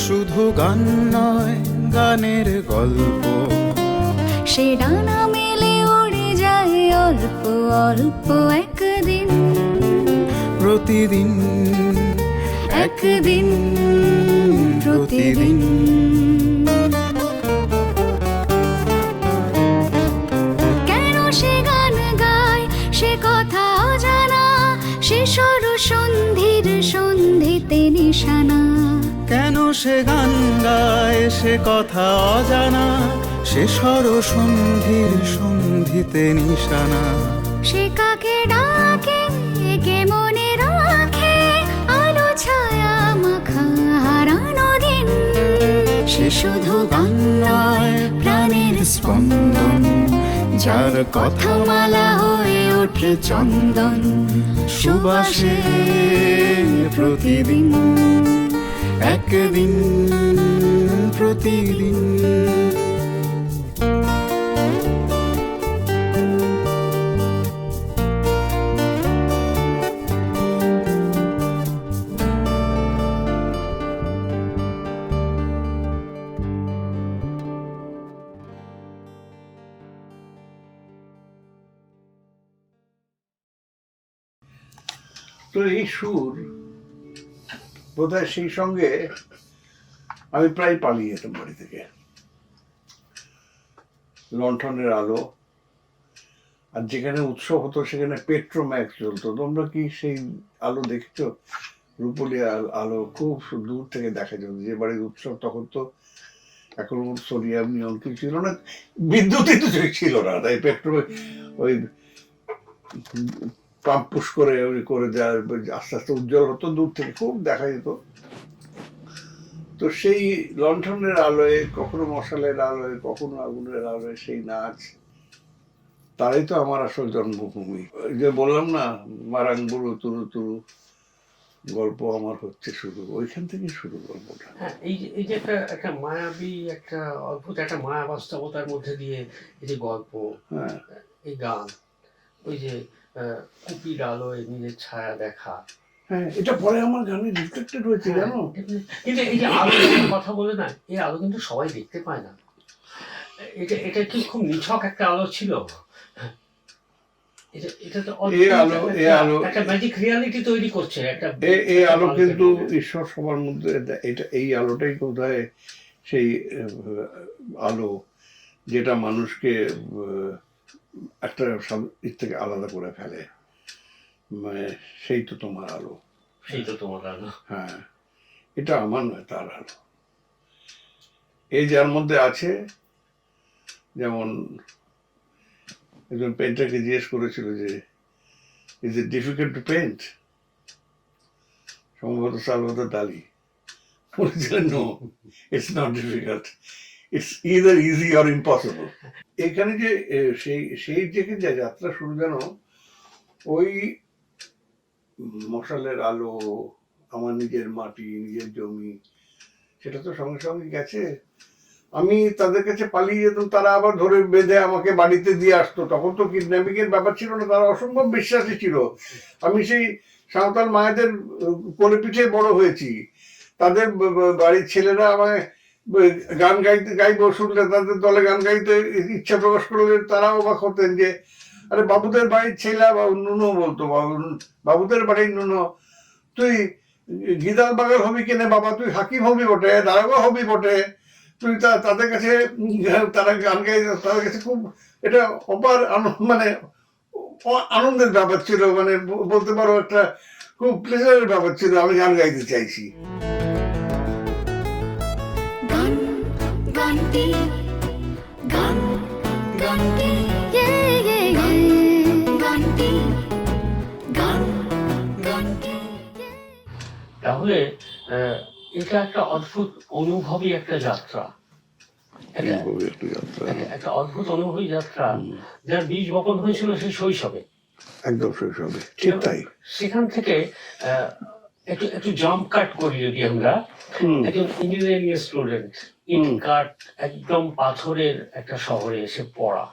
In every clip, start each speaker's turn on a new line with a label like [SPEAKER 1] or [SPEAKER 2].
[SPEAKER 1] শুধু গান নয়, গানের গল্প।
[SPEAKER 2] সে ডানা মেলে উড়ে যায় অল্প অল্প একদিন,
[SPEAKER 1] প্রতিদিন
[SPEAKER 2] একদিন প্রতিদিন। কেন সে গান গায় সে কথা অজানা, সে সর সন্ধির সন্ধিতে নিশানা।
[SPEAKER 1] কেন সে গান গায় সে কথা অজানা, সে স্বর সন্ধির সন্ধিতে নিশানা।
[SPEAKER 2] সে কাকে ডাকে কে মনে রাখে, আলো ছায়া মাখা হারানো দিন।
[SPEAKER 1] সে শুধু গান নয়, প্রাণের স্পন্দন, যার কথা
[SPEAKER 2] মালা হয়ে ওঠে চন্দন
[SPEAKER 1] সুবাসে প্রতিদিন, একদিন প্রতিদিন।
[SPEAKER 3] তো এই সুর বোধহয় সেই সঙ্গে আমি প্রায় পালিয়ে যেতাম বাড়ি থেকে। লণ্ঠনের আলো, আর যেখানে উৎসব হতো সেখানে পেট্রোম্যাক্স চলতো। তোমরা কি সেই আলো দেখেছো? রূপলি আলো খুব দূর থেকে দেখা যেত। যে বাড়ির উৎসব তখন তো এখন সোডিয়াম নিয়ন কিছু ছিল না, বিদ্যুৎই তো ছিল না, তাই পেট্রোম্যাক্স ওই পাম্প পুশ করে করে দেওয়ার আস্তে আস্তে উজ্জ্বল হতো, দূর থেকে খুব দেখা যেত। তো সেই লণ্ঠনের আলোয়, কখনো মশালের আলোয়, কখনো আগুনের আলোয় সেই নাচ, তারাই তো আমার আসল জন্মভূমি। ওই যে বললাম না, মারাঙ্গুরু তুরু তুরু গল্প আমার হচ্ছে শুরু, ওইখান থেকে শুরু গল্পটা।
[SPEAKER 4] হ্যাঁ, এই যে একটা মায়াবী, একটা অদ্ভুত একটা মায়া বাস্তবতার মধ্যে দিয়ে এই যে গল্প,
[SPEAKER 3] হ্যাঁ,
[SPEAKER 4] এই গান, ওই যে কুপির আলোয় নিজের ছায়া দেখা।
[SPEAKER 3] হ্যাঁ, এটা পরে আমার গানে রিফ্লেক্টেড হয়েছে, জানো।
[SPEAKER 4] কিন্তু এই যে আলো কথা বলে না, এই আলো কিন্তু সবাই দেখতে পায় না। এটা কি খুব নিছক একটা আলো ছিল? এটা তো একটা ম্যাজিক রিয়ালিটি তৈরি করছে একটা।
[SPEAKER 3] এই আলো কিন্তু ঈশ্বর সবার মধ্যে, এটা এই আলোটাই বোধহয় সেই আলো যেটা মানুষকে একটা দিক থেকে আলাদা করে ফেলে। মানে সেই তো তোমার আলো,
[SPEAKER 4] সেই তো তোমার আলো।
[SPEAKER 3] হ্যাঁ, এটা আমার নয়, তার আলো। এই যার মধ্যে আছে, যেমন একজন পেন্টারকে জিজ্ঞেস করেছিল যে is it difficult to paint, সম্ভবত সালভাদর দালি বলেছিলেন no, it's not difficult, it's either easy or impossible. এখানে যে সেই থেকে যে যাত্রা শুরু, যেন ওই মশালের আলো, আমার নিজের মাটি, নিজের জমি, সেটা তো সঙ্গে সঙ্গে গেছে। আমি তাদের কাছে পালিয়ে যেতাম, তারা আবার ধরে বেঁধে আমাকে বাড়িতে দিয়ে আসতো। তখন তো কিডন্যাপিং এর ব্যাপার ছিল না, তারা অসম্ভব বিশ্বাসী ছিল। আমি সেই সাঁওতাল মায়েদের কোলে পিঠে বড় হয়েছি। তাদের বাড়ির ছেলেরা আমায় গান গাইবো শুনলে, তাদের দলে গান গাইতে ইচ্ছা প্রকাশ করলে তারাও অবাক হতেন যে আরে বাবুদের বাড়ির ছেলে, নুনো বলতো, বাবুদের বাড়ির নুনো, তুই গিদাল বাগাল হবি কেনে বাবা, তুই হাকিম হবি বটে, দারোগা হবি বটে, তুই তাদের কাছে, তারা গান গাই, তাদের কাছে খুব এটা অপার মানে আনন্দের ব্যাপার ছিল। মানে বলতে পারো একটা খুব প্লেজারের ব্যাপার ছিল, আমি গান গাইতে চাইছি।
[SPEAKER 2] গান গানটি গান গানটি গানটি গান গানটি।
[SPEAKER 4] তাহলে এটা একটা অদ্ভুত অনুভবী একটা যাত্রা, একটা অদ্ভুত অনুভবী যাত্রা, যার বীজ বপন হয়েছিল সেই শৈশবে,
[SPEAKER 3] একদম শৈশবে, ঠিক তাই।
[SPEAKER 4] সেখান থেকে একটু জাম্প কাট করি যদি আমরা, একজন ইঞ্জিনিয়ারিং স্টুডেন্ট, ইট কাট, একদম পাথরের একটা শহরে এসে পড়া।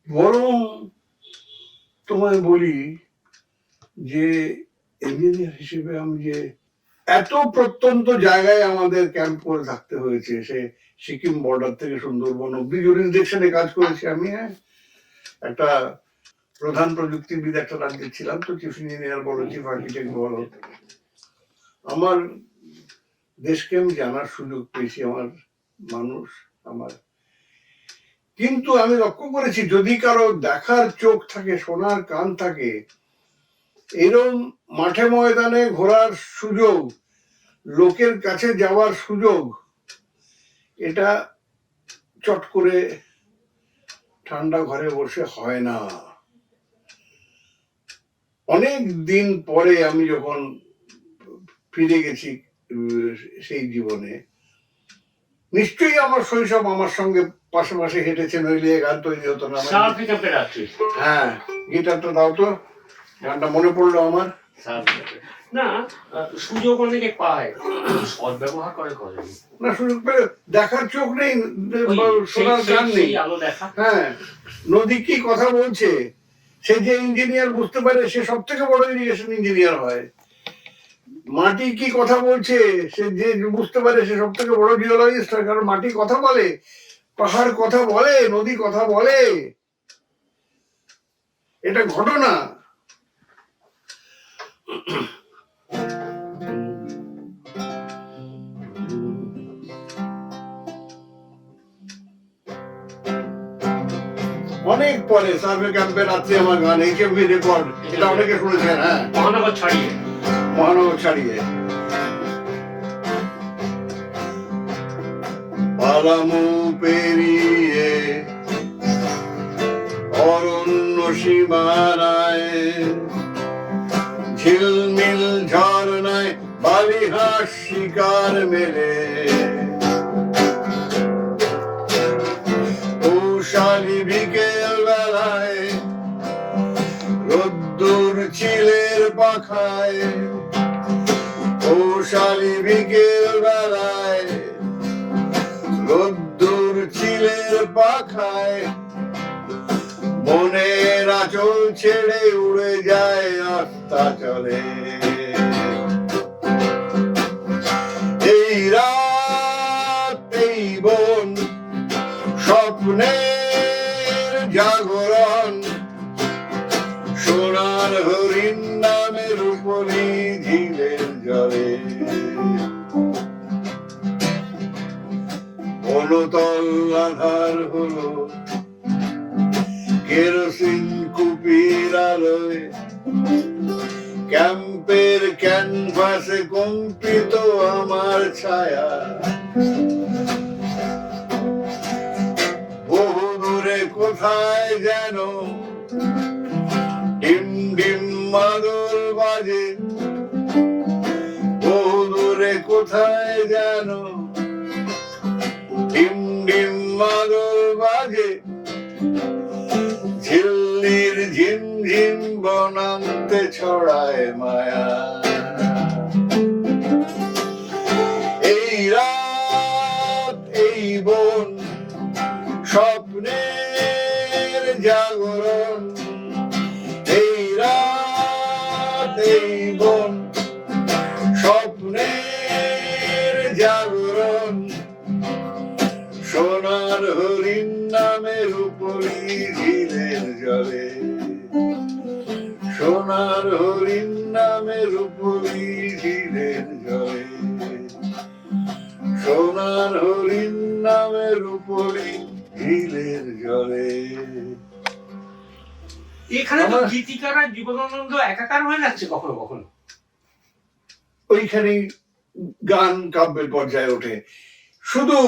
[SPEAKER 3] বরং তোমায় বলি যে ইঞ্জিনিয়ার হিসেবে আমি যে এত প্রত্যন্ত জায়গায় আমাদের ক্যাম্প করে থাকতে হয়েছে, সে সিকিম বর্ডার থেকে সুন্দরবন অব্দি জুরিসডিকশনে কাজ করেছি আমি। হ্যাঁ, একটা প্রধান প্রযুক্তিবিদ একটা রাজ্যে ছিলাম, তো চিফ ইঞ্জিনিয়ার বলো, চিফ আর্কিটেক্ট বলো, আমার দেশকে আমি জানার সুযোগ পেয়েছি, আমার মানুষ আমার। কিন্তু আমি লক্ষ্য করেছি, যদি কারো দেখার চোখ থাকে, শোনার কান থাকে, এরম মাঠে ময়দানে ঘোরার সুযোগ, লোকের কাছে যাওয়ার সুযোগ, এটা চট করে ঠান্ডা ঘরে বসে হয় না। অনেক দিন পরে আমি যখন ফিরে গেছি সেই জীবনে, নিশ্চয়ই আমার শৈশব আমার সঙ্গে পাশে পাশে হেঁটেছে, নইলে গান তৈরি হতো না। হ্যাঁ, গিটারটা দাও তো, গানটা মনে পড়লো আমার।
[SPEAKER 4] না, সুযোগ অনেকে পায়, সদ্ব্যবহার করে
[SPEAKER 3] না, সুযোগ পেলে দেখার চোখ নেই, শোনার গান নেই। হ্যাঁ, নদী কি কথা বলছে, সে যে ইঞ্জিনিয়ার বুঝতে পারে, সে সব থেকে বড় ইরিগেশন ইঞ্জিনিয়ার হয়। মাটি কি কথা বলছে, সে যে বুঝতে পারে, সে সব থেকে বড় জিওলজিস্ট হয়। কারণ মাটি কথা বলে, পাহাড় কথা বলে, নদী কথা বলে, এটা ঘটনা। অনেক পরে সার্ভে ক্যাম্পে রাত্রে আমার গান, এইচএমভি রেকর্ড, এটা অনেকে শুনেছেন। হ্যাঁ, মহানগর ছাড়িয়ে পালামু পেরিয়ে অরণ্য সীমানায়, ঝিলমিল ঝর্ণায় বালিহাস শিকার মেলে, পৌষালি বিকেল বেলায় রোদ্দুর চিলের পাখায়, পৌষালি বিকেল বেলায় রোদ্দুর চিলের পাখায়, মনের আঁচল ছেড়ে উড়ে যায় আস্থা চলে। এই রাত, এই বন, স্বপ্নের জাগরণ, সোনার হরিণ নামে রূপলি ঝিলের জলে, অনুতল আধার হলো কেরোসিন কুপির আলোয়, ক্যাম্পের ক্যানভাসে কম্পিত আমার ছায়া, বহু দূরে কোথায় যেন ডিম ডিম মাদল বাজে, বহু দূরে কোথায় যেন ডিম ডিম মাদল বাজে, ঝিল্লির ঝিমঝিম বনান্তে ছড়ায় মায়া। এই রাত, এই বন, স্বপ্নের জাগরণ, এই রাত, এই বন, স্বপ্নের জাগরণ, সোনার হরিণ নামে রূপলি ঝিলের জলে, সোনার হরিণ নামে রূপলি ঝিলের জলে, সোনার হরিণ নামে রূপলি ঝিলের জলে।
[SPEAKER 4] এখানে তো গীতিকার আর জীবনানন্দ একাকার হয়ে যাচ্ছে কখনো কখনো।
[SPEAKER 3] ওইখানেই গান কাব্যের পর্যায়ে ওঠে। শুধু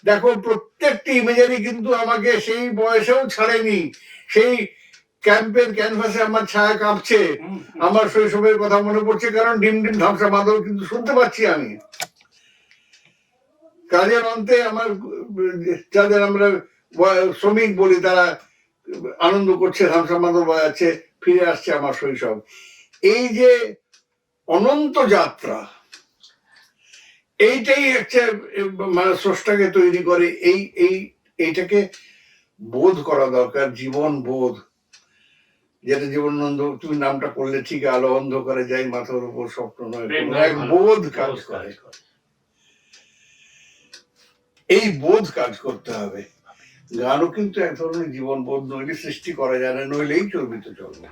[SPEAKER 3] দেখো, প্রত্যেকটি ইমেজারি কিন্তু আমাকে সেই বয়সেও ছাড়েনি। সেই ক্যাম্পের ক্যানভাসে আমার ছায়া কাঁপছে, আমার শৈশবের কথা মনে পড়ছে, কারণ ডিম ডিম ধ্বংসা মাদল কিন্তু শুনতে পাচ্ছি আমি। কাজের অন্তে আমার যাদের আমরা শ্রমিক বলি, তারা আনন্দ করছে, ধ্বংসা মাদল বাজাচ্ছে, ফিরে আসছে আমার শৈশব। এই যে অনন্ত যাত্রা, এইটাই হচ্ছে মানে স্রষ্টাকে তৈরি করে। এইটাকে বোধ করা দরকার, জীবন বোধ। যেটা জীবনানন্দ, তুমি নামটা করলে ঠিক, আলো অন্ধকারে যাই মাথার উপর স্বপ্ন নয়,
[SPEAKER 4] প্রেম
[SPEAKER 3] কোনো
[SPEAKER 4] নয়
[SPEAKER 3] এক
[SPEAKER 4] ভালো-
[SPEAKER 3] বোধ কাজ
[SPEAKER 4] বোধ
[SPEAKER 3] করে।
[SPEAKER 4] করে।
[SPEAKER 3] এই বোধ কাজ করতে হবে। গানও কিন্তু এক ধরনের জীবন বোধ, নইলে সৃষ্টি করা যায় না, নইলেই চর্বিত চলবে।